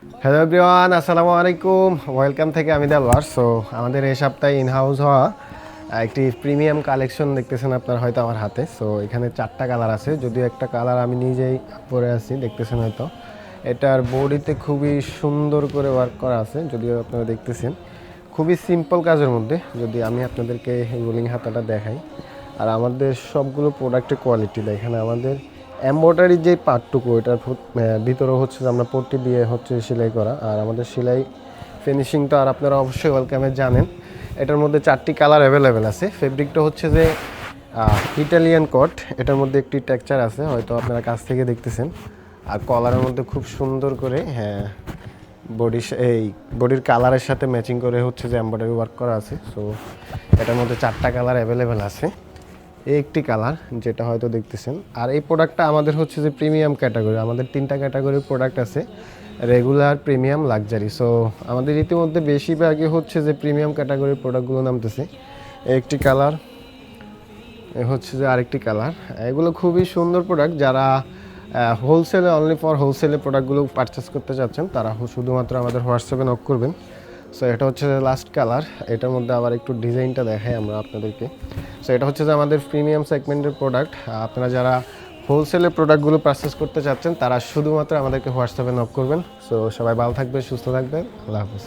Hello everyone, আসসালামু আলাইকুম। Welcome থেকে আমি দেলোয়ার। সো আমাদের এই সপ্তাহে ইনহাউস হওয়া একটি প্রিমিয়াম কালেকশন দেখতেছেন আপনারা হয়তো আমার হাতে। সো এখানে 4টা কালার আছে, যদিও একটা কালার আমি নিজেই পরে আছি, দেখতেছেন হয়তো। এটার বডিতে খুবই সুন্দর করে ওয়ার্ক করা আছে, যদিও আপনারা দেখতেছেন খুবই সিম্পল কাজের মধ্যে। যদি আমি আপনাদেরকে রোলিং হাতাটা দেখাই, আর আমাদের সবগুলো প্রোডাক্টের কোয়ালিটি দেখেন। আমাদের এমব্রয়ডারি যে পার্টটুকু, এটার ভিতরে হচ্ছে যে আমরা পট্টি দিয়ে হচ্ছে সেলাই করা, আর আমাদের সেলাই ফিনিশিংটা আর আপনারা অবশ্যই ওয়েলকামে জানেন। এটার মধ্যে 4টি কালার অ্যাভেলেবেল আছে। ফেব্রিকটা হচ্ছে যে ইটালিয়ান কট, এটার মধ্যে একটি টেক্সচার আছে, হয়তো আপনারা কাছ থেকে দেখতেছেন। আর কলারের মধ্যে খুব সুন্দর করে বডির কালারের সাথে ম্যাচিং করে হচ্ছে যে এমব্রয়ডারি ওয়ার্ক করা আছে। সো এটার মধ্যে 4টা কালার অ্যাভেলেবেল আছে। এই একটি কালার যেটা হয়তো দেখতেছেন। আর এই প্রোডাক্টটা আমাদের হচ্ছে যে প্রিমিয়াম ক্যাটাগরি। আমাদের 3টা ক্যাটাগরির প্রোডাক্ট আছে, রেগুলার, প্রিমিয়াম, লাক্সারি। সো আমাদের ইতিমধ্যে বেশিরভাগই হচ্ছে যে প্রিমিয়াম ক্যাটাগরির প্রোডাক্টগুলো নামতেছে। এই একটি কালার, এ হচ্ছে যে আরেকটি কালার। এগুলো খুবই সুন্দর প্রোডাক্ট। যারা হোলসেলে, অনলি ফর হোলসেলে প্রোডাক্টগুলো পারচেস করতে চাচ্ছেন, তারা শুধুমাত্র আমাদের হোয়াটসঅ্যাপে নক করবেন। সো এটা হচ্ছে যে লাস্ট কালার। এটার মধ্যে আবার একটু ডিজাইনটা দেখাই আমরা আপনাদেরকে। সো এটা হচ্ছে যে আমাদের প্রিমিয়াম সেগমেন্টের প্রোডাক্ট। আপনারা যারা হোলসেলে প্রোডাক্টগুলো পারচেস করতে চাচ্ছেন, তারা শুধুমাত্র আমাদেরকে হোয়াটসঅ্যাপে নক করবেন। সো সবাই ভালো থাকবেন, সুস্থ থাকবেন। আল্লাহ হাফিজ।